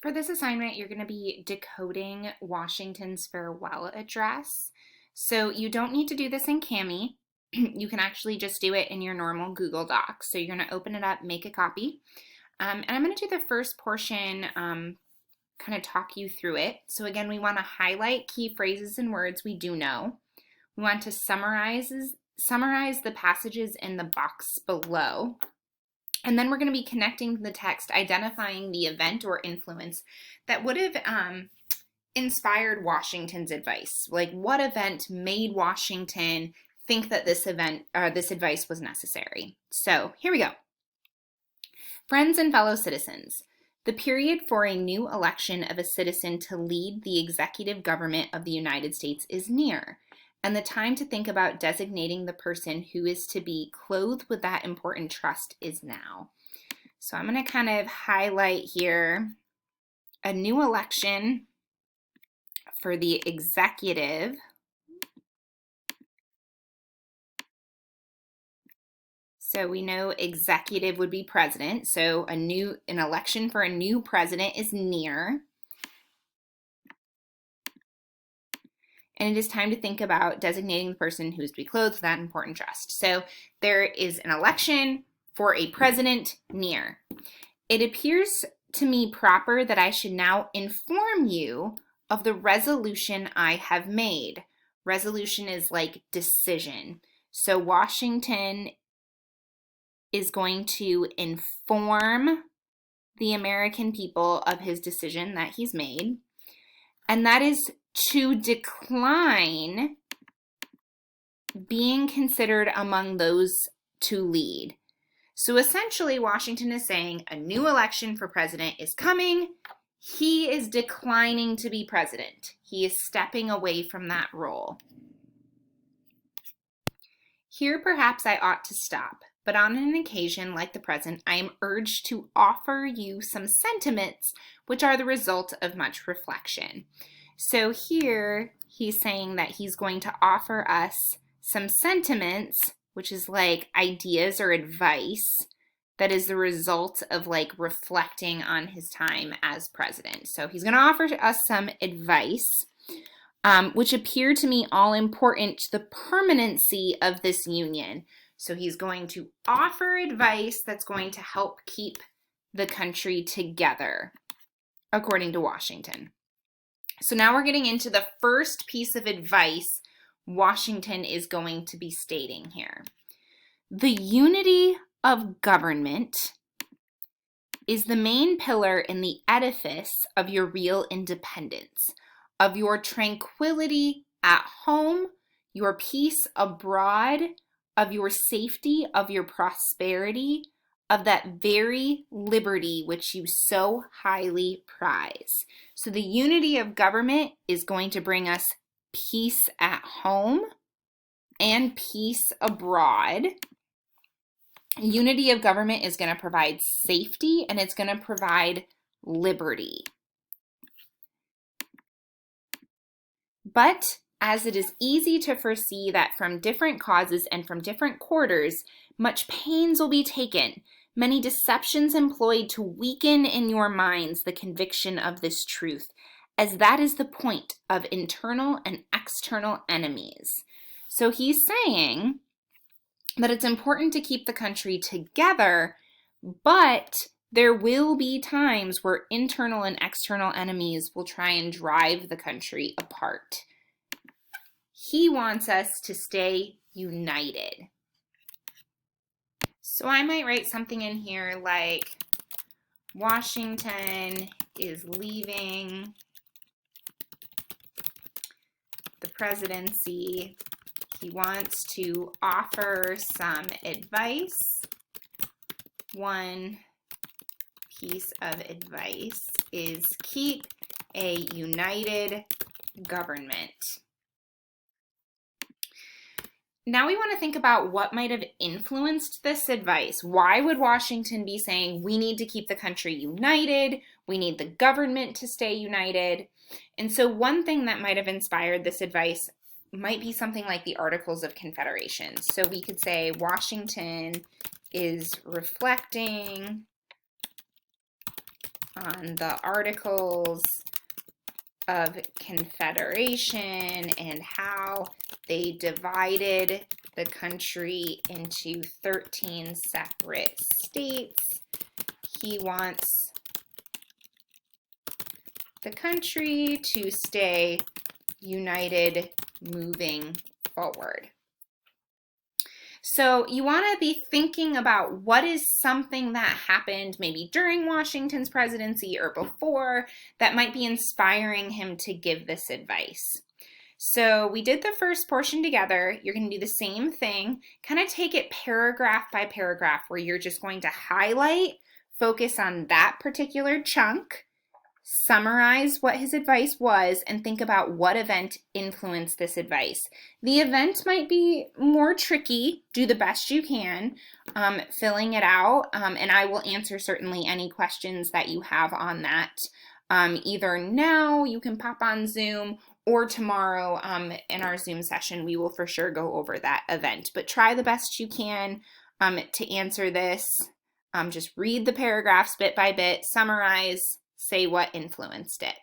For this assignment, you're going to be decoding Washington's farewell address. So you don't need to do this in Cami. You can actually just do it in your normal Google Docs. So you're going to open it up, make a copy. And I'm going to do the first portion, kind of talk you through it. So again, we want to highlight key phrases and words we do know. We want to summarize the passages in the box below. And then we're going to be connecting the text, identifying the event or influence that would have inspired Washington's advice. Like, what event made Washington think that this advice was necessary? So here we go. Friends and fellow citizens, the period for a new election of a citizen to lead the executive government of the United States is near, and the time to think about designating the person who is to be clothed with that important trust is now. So I'm going to kind of highlight here a new election for the executive. So we know executive would be president. So an election for a new president is near. And it is time to think about designating the person who is to be clothed with that important trust. So there is an election for a president near. It appears to me proper that I should now inform you of the resolution I have made. Resolution is like decision. So Washington is going to inform the American people of his decision that he's made. And that is to decline being considered among those to lead. So essentially, Washington is saying a new election for president is coming. He is declining to be president. He is stepping away from that role. Here, perhaps I ought to stop, but on an occasion like the present, I am urged to offer you some sentiments which are the result of much reflection. So here he's saying that he's going to offer us some sentiments, which is like ideas or advice that is the result of like reflecting on his time as president. So he's going to offer us some advice, which appear to me all important to the permanency of this union. So he's going to offer advice that's going to help keep the country together, according to Washington. So now we're getting into the first piece of advice Washington is going to be stating here. The unity of government is the main pillar in the edifice of your real independence, of your tranquility at home, your peace abroad, of your safety, of your prosperity, of that very liberty which you so highly prize. So the unity of government is going to bring us peace at home and peace abroad. Unity of government is going to provide safety and it's going to provide liberty. But as it is easy to foresee that from different causes and from different quarters, much pains will be taken, many deceptions employed to weaken in your minds the conviction of this truth, as that is the point of internal and external enemies. So he's saying that it's important to keep the country together, but there will be times where internal and external enemies will try and drive the country apart. He wants us to stay united. So I might write something in here like, Washington is leaving the presidency. He wants to offer some advice. One piece of advice is keep a united government. Now we want to think about what might have influenced this advice. Why would Washington be saying we need to keep the country united? We need the government to stay united. And so one thing that might have inspired this advice might be something like the Articles of Confederation. So we could say Washington is reflecting on the Articles of Confederation and how they divided the country into 13 separate states. He wants the country to stay united moving forward. So you want to be thinking about what is something that happened maybe during Washington's presidency or before that might be inspiring him to give this advice. So we did the first portion together. You're going to do the same thing, kind of take it paragraph by paragraph where you're just going to highlight, focus on that particular chunk, summarize what his advice was, and think about what event influenced this advice. The event might be more tricky. Do the best you can filling it out, and I will answer certainly any questions that you have on that. Either now, you can pop on Zoom, or tomorrow in our Zoom session, we will for sure go over that event. But try the best you can to answer this. Just read the paragraphs bit by bit, summarize, say what influenced it.